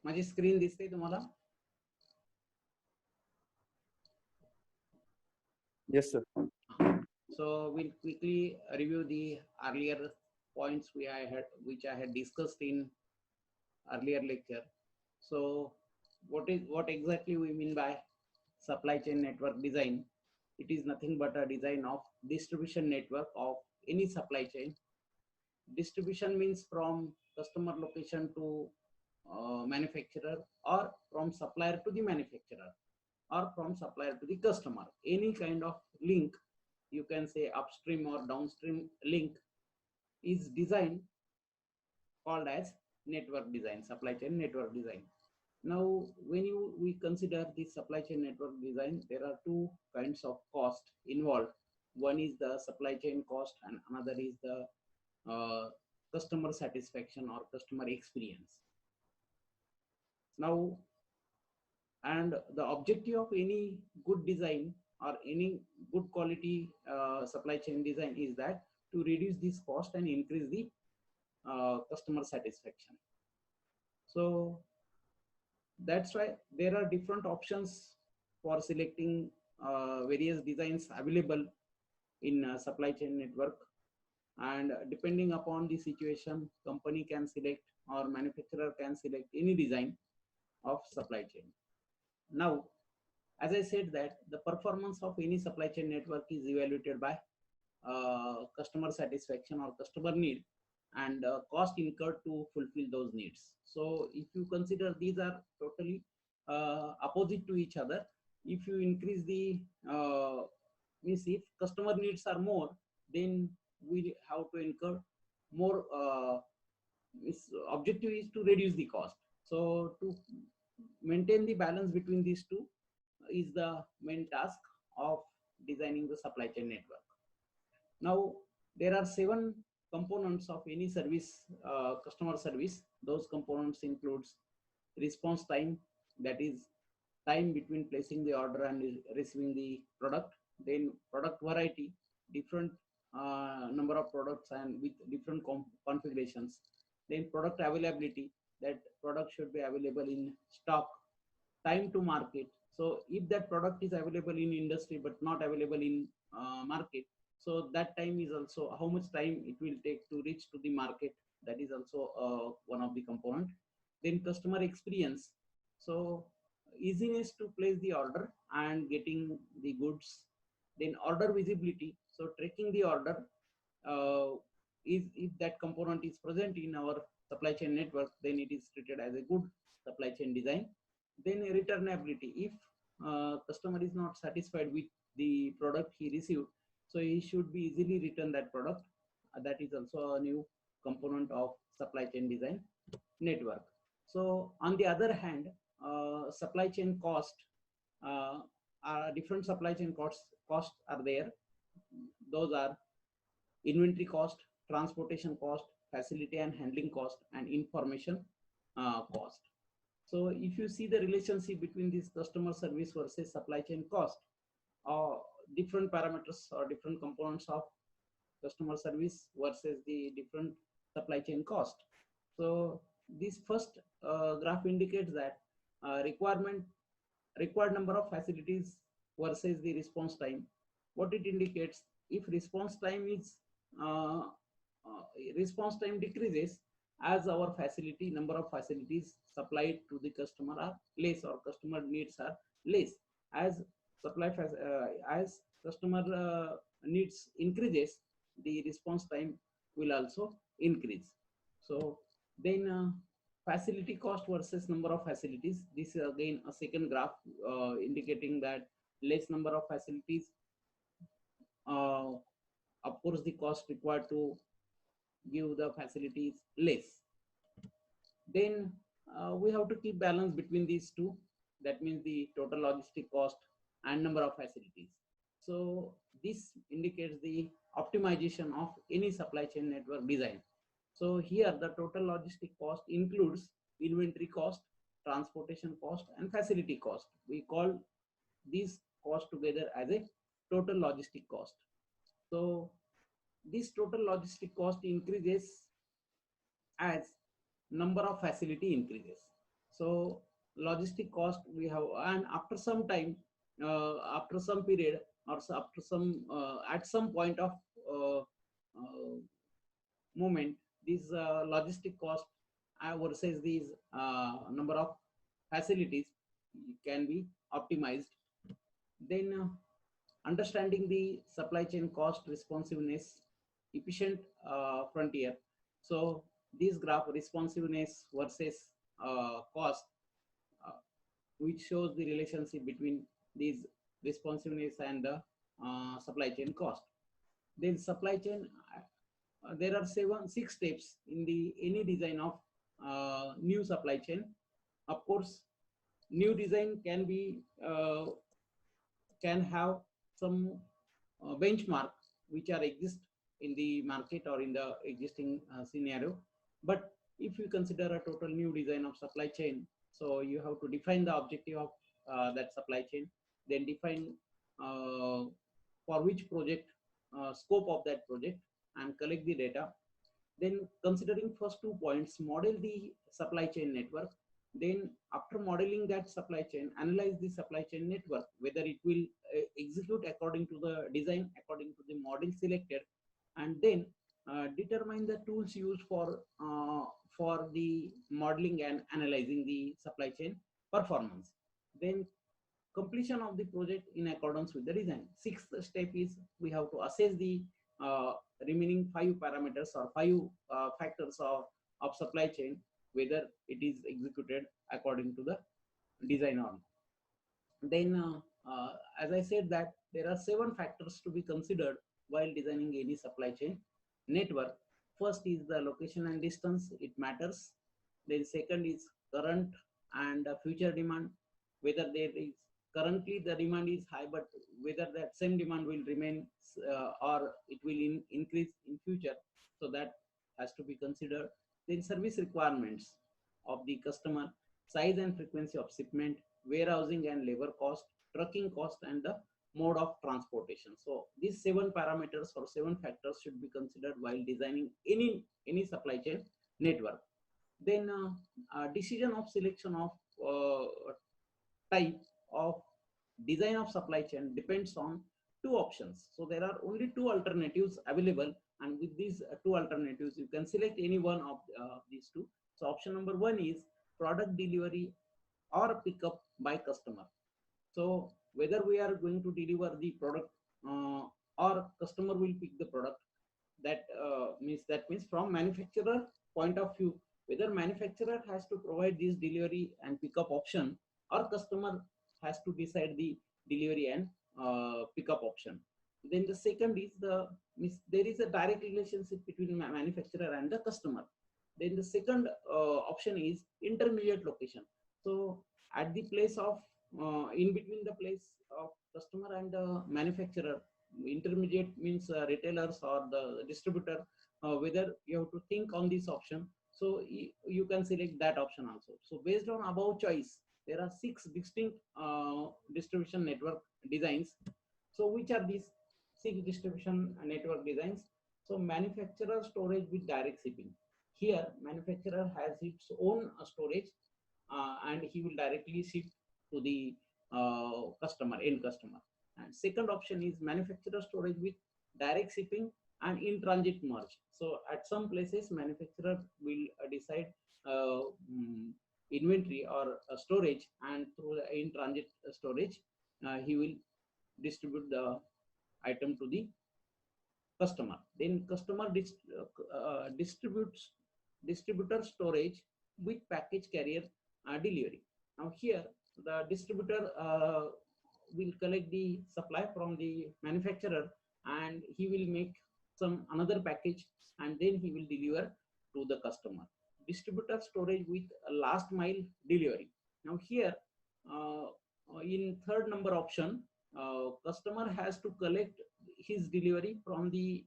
माझी स्क्रीन दिसते तुम्हाला? Yes, sir. So we'll quickly review the earlier points which I had discussed in earlier lecture. So what exactly we mean by supply chain network design? It is nothing but a design of distribution network of any supply chain. Distribution means from customer location to manufacturer, or from supplier to the manufacturer, or from supplier to the customer. Any kind of link, you can say upstream or downstream link, is designed called as network design, supply chain network design. Now, when we consider the supply chain network design, there are two kinds of cost involved. One is the supply chain cost, and another is the customer satisfaction or customer experience. Now, and the objective of any good design or any good quality supply chain design is that to reduce this cost and increase the customer satisfaction. So that's why there are different options for selecting various designs available in supply chain network, and depending upon the situation, company can select or manufacturer can select any design of supply chain. Now, as I said, that the performance of any supply chain network is evaluated by customer satisfaction or customer need, and cost incurred to fulfill those needs. So if you consider these are totally opposite to each other, if you increase the means if customer needs are more, then we have to incur more. Objective is to reduce the cost. So to maintain the balance between these two is the main task of designing the supply chain network. Now, there are 7 components of any service, customer service. Those components includes response time, that is time between placing the order and receiving the product. Then product variety, different number of products and with different configurations. Then product availability, that product should be available in stock. Time to market, so if that product is available in industry but not available in market, so that time is also how much time it will take to reach to the market. That is also one of the component. Then customer experience, so easiness to place the order and getting the goods. Then order visibility, so tracking the order, is if that component is present in our supply chain network, then it is treated as a good supply chain design. Then returnability, if customer is not satisfied with the product he received, so he should be easily return that product. That is also a new component of supply chain design network. So on the other hand, supply chain cost, are different supply chain costs are there. Those are inventory cost, transportation cost, facility and handling cost, and information cost. So if you see the relationship between this customer service versus supply chain cost, different parameters or different components of customer service versus the different supply chain cost. So this first graph indicates that required number of facilities versus the response time. What it indicates, if response time is response time decreases as our facility number of facilities supplied to the customer are less or customer needs are less. As as customer needs increases, the response time will also increase. So then facility cost versus number of facilities, this is again a second graph indicating that less number of facilities, of course the cost required to give the facilities less. Then we have to keep balance between these two. That means the total logistic cost and number of facilities. So this indicates the optimization of any supply chain network design. So here the total logistic cost includes inventory cost, transportation cost, and facility cost. We call these costs together as a total logistic cost. So this total logistic cost increases as number of facility increases. So logistic cost we have, and after some time, after some period, or after some at some point of uh, moment, these logistic cost versus these number of facilities can be optimized. Then understanding the supply chain cost responsiveness, efficient frontier. So this graph, responsiveness versus cost, uh, which shows the relationship between these responsiveness and the supply chain cost. Then supply chain, there are six steps in the any design of new supply chain. Of course, new design can have some benchmark which are exist in the market or in the existing scenario. But if you consider a total new design of supply chain, so you have to define the objective of that supply chain, then define uh, for which project, scope of that project, and collect the data. Then considering first 2 points, model the supply chain network. Then after modeling that supply chain, analyze the supply chain network, whether it will execute according to the design, according to the model selected, and then determine the tools used for the modeling and analyzing the supply chain performance. Then completion of the project in accordance with the design. Sixth step is we have to assess the uh, remaining five parameters or five factors of supply chain, whether it is executed according to the design or not. Then, as I said, that there are seven factors to be considered while designing any supply chain network. First is the location and distance, it matters. Then second is current and future demand, whether there is currently the demand is high, but whether that same demand will remain or it will increase in future. So that has to be considered. Then service requirements of the customer, size and frequency of shipment, warehousing and labor cost, trucking cost, and the mode of transportation. So these seven parameters or seven factors should be considered while designing any supply chain network. Then decision of selection of type of design of supply chain depends on two options. So there are only two alternatives available, and with these two alternatives, you can select any one of these two. So option number one is product delivery or pickup by customer. So whether we are going to deliver the product or customer will pick the product, that means from manufacturer point of view, whether manufacturer has to provide this delivery and pickup option, or customer has to decide the delivery and pickup option. Then the second is there is a direct relationship between manufacturer and the customer. Then the second option is intermediate location. So at the place of in between the place of customer and manufacturer, intermediate means retailers or the distributor, whether you have to think on this option. So you can select that option also. So based on above choice, there are six distinct distribution network designs. So which are these six distribution network designs? So manufacturer storage with direct shipping. Here manufacturer has its own storage, and he will directly ship to the end customer. And second option is manufacturer storage with direct shipping and in transit merge. So at some places manufacturer will decide inventory or storage, and through the in transit storage he will distribute the item to the customer. Then customer distributes distributor storage with package carrier delivery. Now here the distributor will collect the supply from the manufacturer, and he will make some another package, and then he will deliver to the customer. Distributor storage with a last mile delivery. Now here in third number option, customer has to collect his delivery from the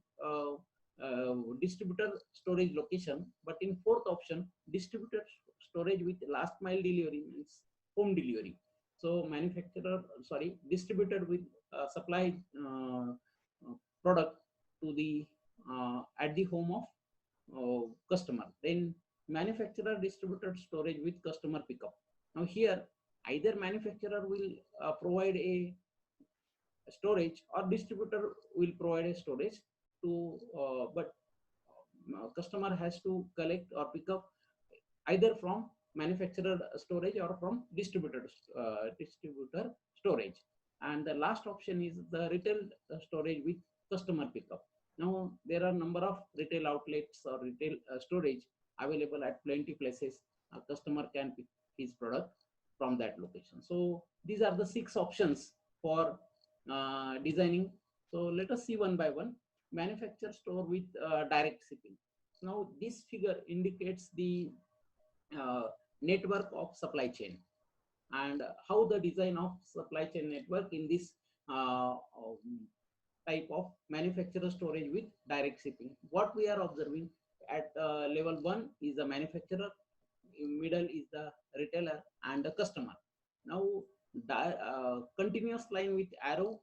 distributor storage location. But in fourth option, distributor storage with last mile delivery means home delivery. So distributor with supply product to the at the home of customer. Then manufacturer distributed storage with customer pickup. Now here, either manufacturer will provide a storage or distributor will provide a storage to, but customer has to collect or pick up either from manufacturer storage or from distributor storage. And the last option is the retail storage with customer pickup. Now there are number of retail outlets or retail storage available at plenty places. A customer can pick his product from that location. So these are the 6 options for designing. So let us see one by one. Manufacture store with direct shipping. Now this figure indicates the uh, network of supply chain and how the design of supply chain network in this type of manufacturer storage with direct shipping. What we are observing at level 1 is the manufacturer, in middle is the retailer and the customer. Now continuous line with arrow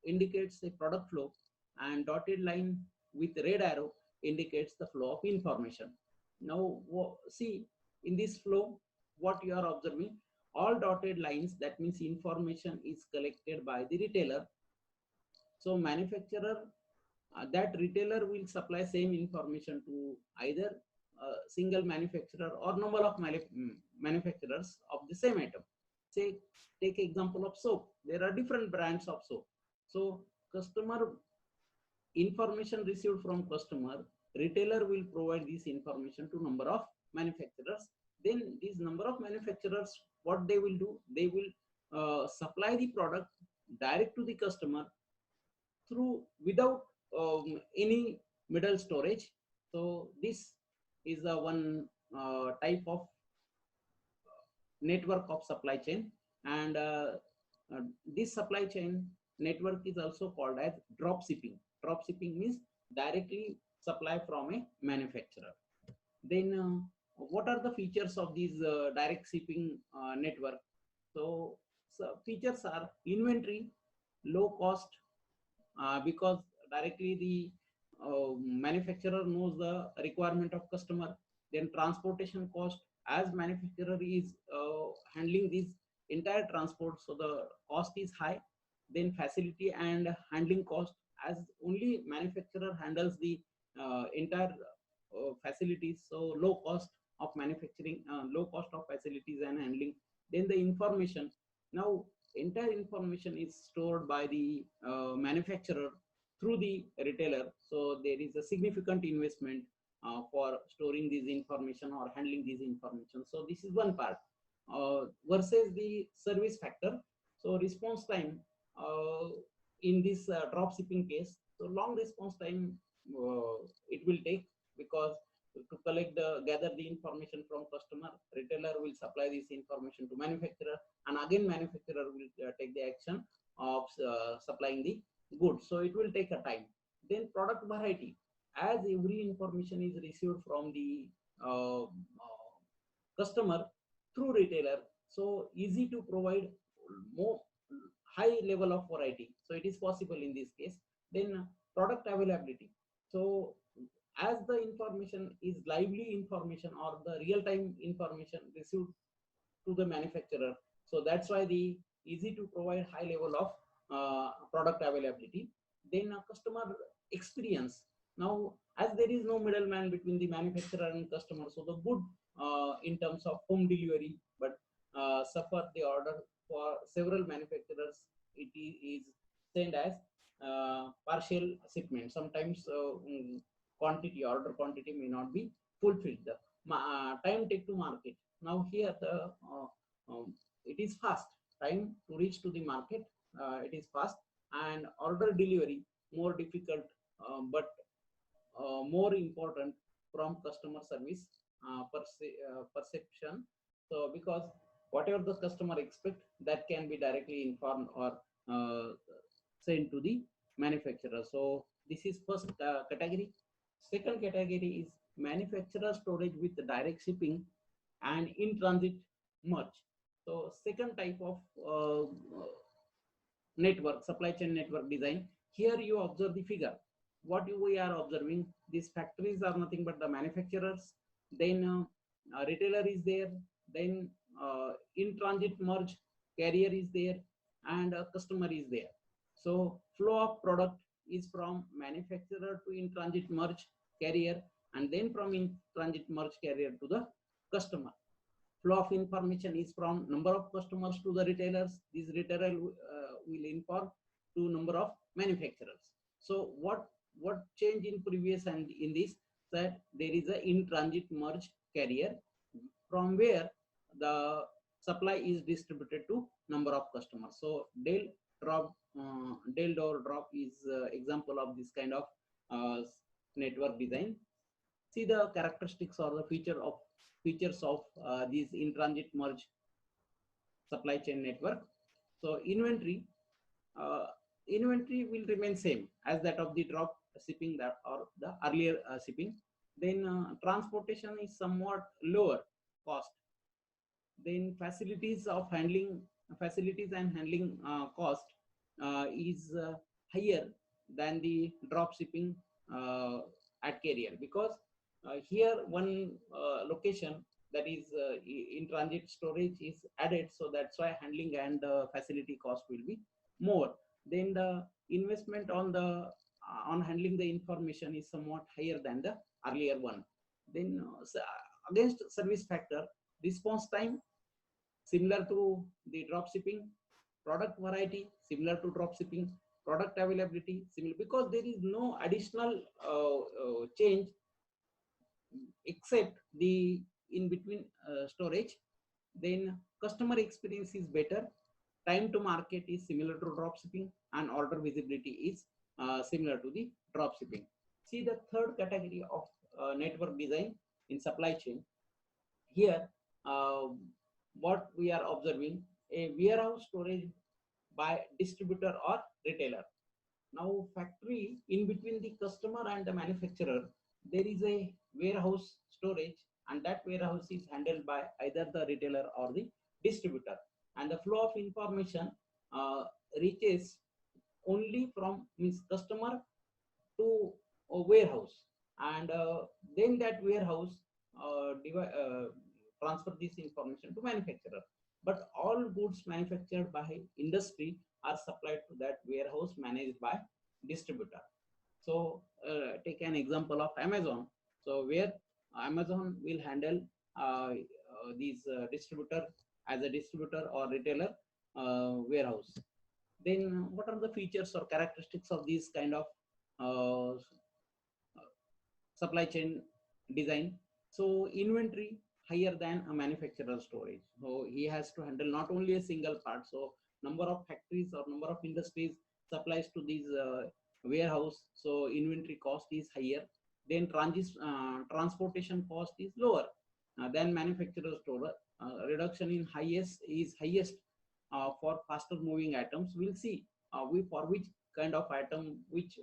indicates a product flow, and dotted line with red arrow indicates the flow of information. Now see, in this flow what you are observing, all dotted lines, that means information is collected by the retailer. So manufacturer, that retailer will supply same information to either single manufacturer or number of manufacturers of the same item. Say, take example of soap. There are different brands of soap. So customer information received from customer, retailer will provide this information to number of manufacturers. Then these number of manufacturers, what they will do, they will supply the product direct to the customer through without any middle storage. So this is a one type of network of supply chain, and this supply chain network is also called as drop shipping. Drop shipping means directly supply from a manufacturer. Then what are the features of these direct shipping network? So features are inventory, low cost, because directly the manufacturer knows the requirement of customer. Then transportation cost, as manufacturer is handling this entire transport, so the cost is high. Then facility and handling cost, as only manufacturer handles the entire facilities, so low cost of manufacturing, low cost of facilities and handling. Then the information, now entire information is stored by the manufacturer through the retailer, so there is a significant investment for storing this information or handling this information. So this is one part versus the service factor. So response time in this drop shipping case, so long response time it will take, because to collect the gather the information from customer, retailer will supply this information to manufacturer, and again manufacturer will take the action of supplying the goods, so it will take a time. Then product variety, as every information is received from the customer through retailer, so easy to provide more high level of variety, so it is possible in this case. Then product availability, so as the information is lively information or the real-time information received to the manufacturer, so that's why the easy to provide high level of product availability. Then customer experience, now as there is no middleman between the manufacturer and customer, so the good in terms of home delivery, but suffer the order for several manufacturers, it is sent as partial shipment. Sometimes quantity, order quantity may not be fulfilled. The time take to market, now here the it is fast, time to reach to the market, it is fast, and order delivery more difficult, but more important from customer service perception. So because whatever the customer expect, that can be directly informed or sent to the manufacturer. So this is first category. Second category is manufacturer storage with direct shipping and in transit merge. So second type of network, supply chain network design. Here you observe the figure. What we are observing, these factories are nothing but the manufacturers. Then retailer is there, then in transit merge carrier is there, and a customer is there. So flow of product is from manufacturer to in transit merge carrier, and then from in transit merge carrier to the customer. Flow of information is from number of customers to the retailers. This retailer will inform to number of manufacturers. So what change in previous and in this, that there is a in transit merge carrier from where the supply is distributed to number of customers. So Dell door drop is example of this kind of uh, network design. See the characteristics or the features of these in transit merge supply chain network. So uh, inventory will remain same as that of the drop shipping that or the earlier shipping. Then transportation is somewhat lower cost. Then facilities and handling cost is higher than the drop shipping uh, at carrier, because here one location, that is in transit storage is added, so that's why handling and facility cost will be more. Then the investment on handling the information is somewhat higher than the earlier one. Then against service factor, response time similar to the drop shipping, product variety similar to drop shipping, product availability similar, because there is no additional change except the in between storage. Then customer experience is better, time to market is similar to drop shipping, and order visibility is similar to the drop shipping. See the third category of network design in supply chain. Here uh, what we are observing, a warehouse storage by distributor or retailer. Now factory in between the customer and the manufacturer, there is a warehouse storage, and that warehouse is handled by either the retailer or the distributor, and the flow of information uh, reaches only from means customer to a warehouse, and then that warehouse transfer this information to manufacturer. But all goods manufactured by industry are supplied to that warehouse managed by distributor. So take an example of Amazon. So where Amazon will handle these distributor as a distributor or retailer warehouse. Then what are the features or characteristics of these kind of uh, supply chain design? So inventory higher than a manufacturer storage. So he has to handle not only a single part. So number of factories or number of industries supplies to these warehouse. So inventory cost is higher. Then transportation cost is lower than manufacturer store. Reduction in highest for faster moving items. We'll see we for which kind of item which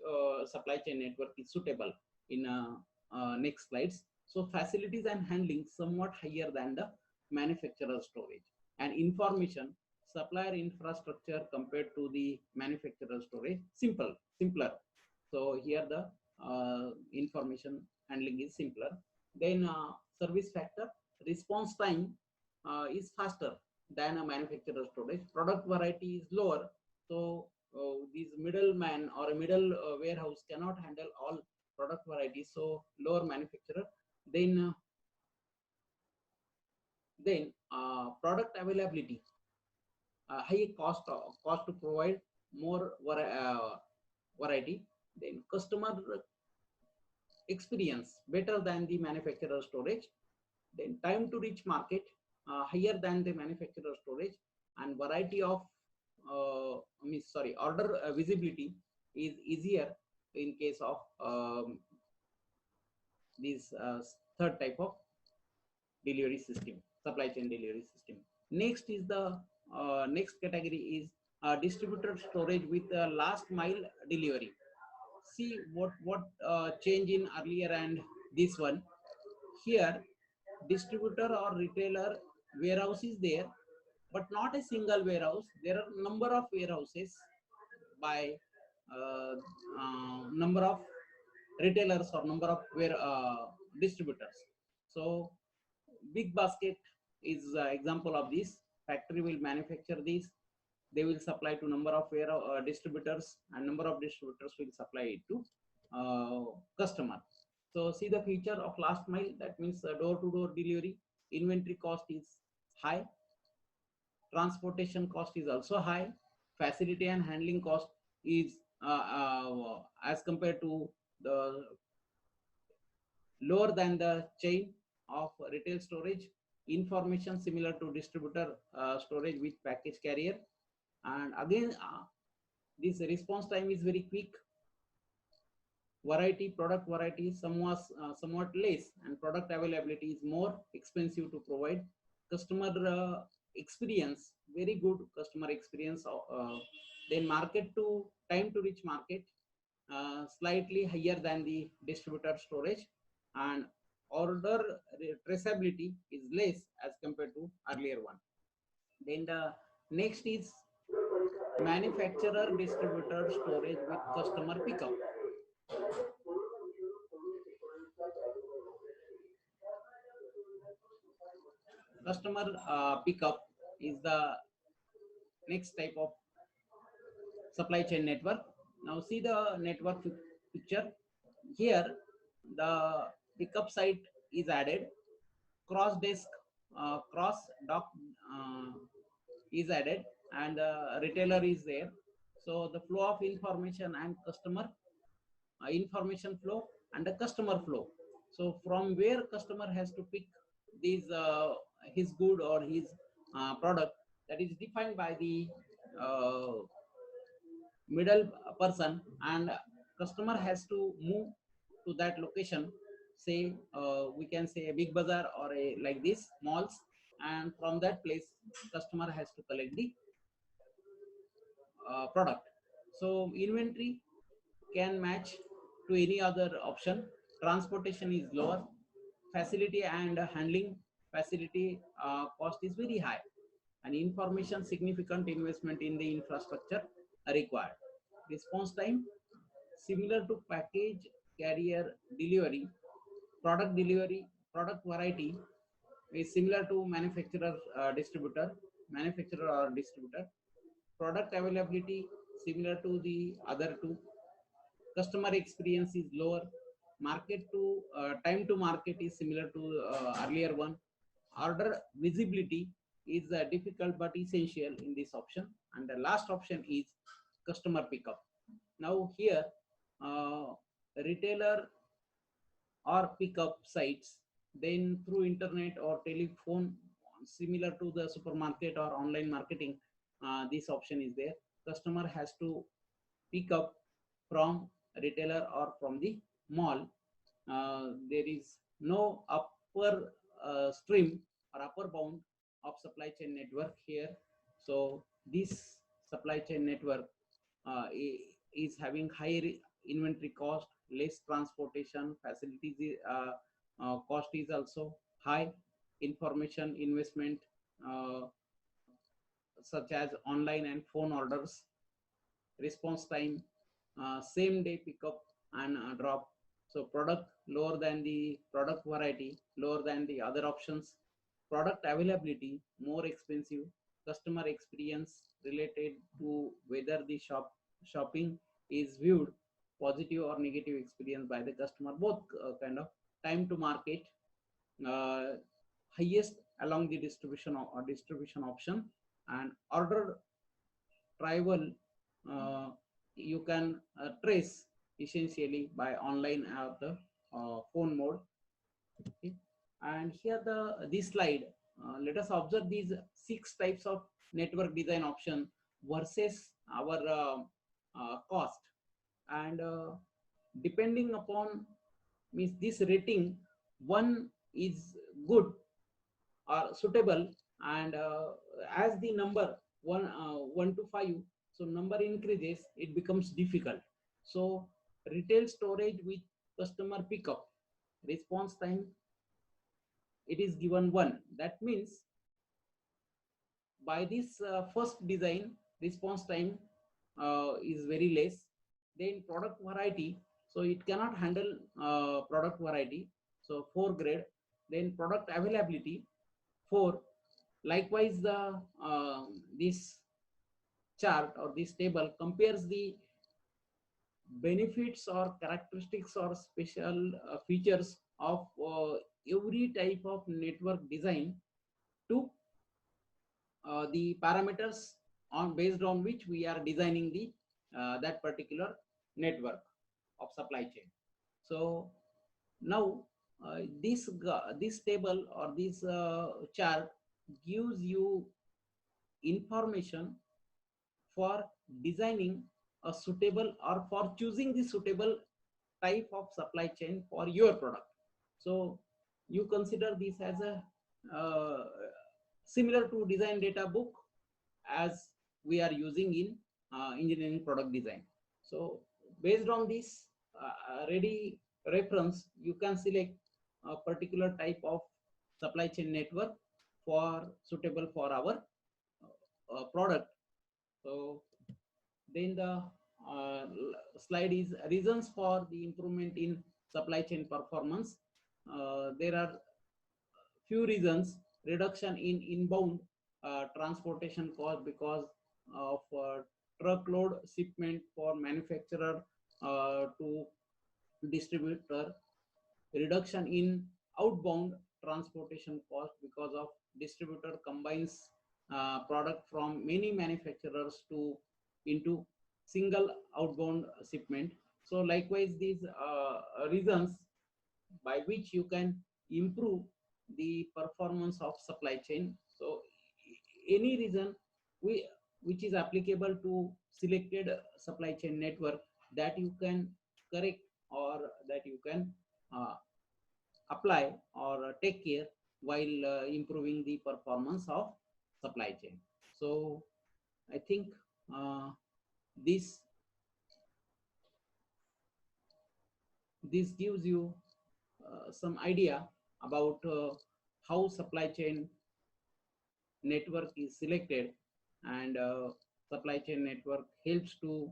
supply chain network is suitable in next slides. So facilities and handling somewhat higher than the manufacturer storage, and information supplier infrastructure compared to the manufacturer storage simpler. So here the information handling is simpler. Then service factor, response time is faster than a manufacturer storage. Product variety is lower, so these middleman or a middle warehouse cannot handle all product variety, so lower manufacturer. Then product availability, high cost to provide more variety. Then customer experience better than the manufacturer storage. Then time to reach market higher than the manufacturer storage, and variety of order visibility is easier in case of this third type of delivery system, supply chain delivery system. Next is the next category is distributed storage with last mile delivery. See what change in earlier and this one. Here distributor or retailer warehouse is there, but not a single warehouse. There are number of warehouses by uh, number of retailers or number of distributors. So big basket is example of this. Factory will manufacture these. They will supply to number of distributors, and number of distributors will supply it to customer. So see the feature of last mile, that means door-to-door delivery. Inventory cost is high, transportation cost is also high, facility and handling cost is as compared to the lower than the chain of retail storage. Information similar to distributor storage with package carrier, and again this response time is very quick. Variety, product variety somewhat less, and product availability is more expensive to provide. Customer experience, very good customer experience. Then market to time to reach market slightly higher than the distributor storage, and order traceability is less as compared to earlier one. Then the next is manufacturer distributor storage with customer pickup. Customer pickup is the next type of supply chain network. Now see the network picture. Here the pickup site is added, cross desk, cross dock is added, and the retailer is there. So the flow of information and customer information flow and the customer flow. So from where customer has to pick these his good or his product, that is defined by the uh, middle person, and customer has to move to that location. Say we can say a big bazaar or a like this malls, and from that place customer has to collect the product. So inventory can match to any other option. Transportation is lower. Facility and handling facility cost is very high, and information significant investment in the infrastructure are required. Response time similar to package carrier delivery. Product variety is similar to manufacturer or distributor. Product availability similar to the other two. Customer experience is lower. Market to time to market is similar to earlier one. Order visibility is difficult but essential in this option, and the last option is customer pickup. Now here uh, retailer or pickup sites, then through internet or telephone, similar to the supermarket or online marketing, this option is there. Customer has to pick up from retailer or from the mall. There is no upper stream or upper bound of supply chain network here. So this supply chain network is having higher inventory cost, less transportation facilities, cost is also high. Information investment uh, such as online and phone orders. Response time same day pickup and drop. So product lower than the product variety, lower than the other options. Product availability more expensive. Customer experience related to whether the shopping is viewed positive or negative experience by the customer, both kind of. Time to market uh, highest along the distribution option, and order travel you can trace essentially by online or the phone mode. Okay. And here this slide, let us observe these 6 types of network design option versus our cost, and depending upon means this rating, one is good or suitable, and as the number 1 to 5, so number increases, it becomes difficult. So retail storage with customer pickup, response time it is given 1. That means by this first design, response time is very less. Then product variety, so it cannot handle product variety, so 4 grade. then product availability. 4, likewise the this chart or this table compares the benefits or characteristics or special features of every type of network design to the parameters on based on which we are designing the that particular network of supply chain. So now this table or this chart gives you information for designing a suitable or for choosing the suitable type of supply chain for your product. So you consider this as a uh, similar to design data book as we are using in engineering product design. So based on this ready reference, you can select a particular type of supply chain network for suitable for our product. So then the slide is reasons for the improvement in supply chain performance. There are few reasons: reduction in inbound transportation cost because of truckload shipment for manufacturer to distributor, reduction in outbound transportation cost because of distributor combines product from many manufacturers to into single outbound shipment. So likewise these reasons by which you can improve the performance of supply chain. So any reason we which is applicable to selected supply chain network that you can correct or that you can uh, apply or take care while improving the performance of supply chain. So I think uh, this this gives you some idea about how supply chain network is selected, and supply chain network helps to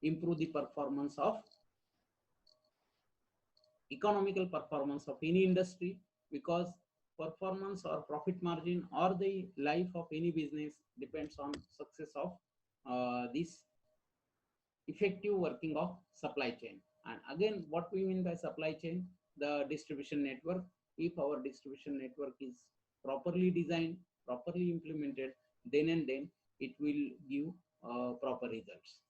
improve the performance of economical performance of any industry, because performance or profit margin or the life of any business depends on success of this effective working of supply chain. And again, what we mean by supply chain, the distribution network. If our distribution network is properly designed, properly implemented, then and then it will give proper results.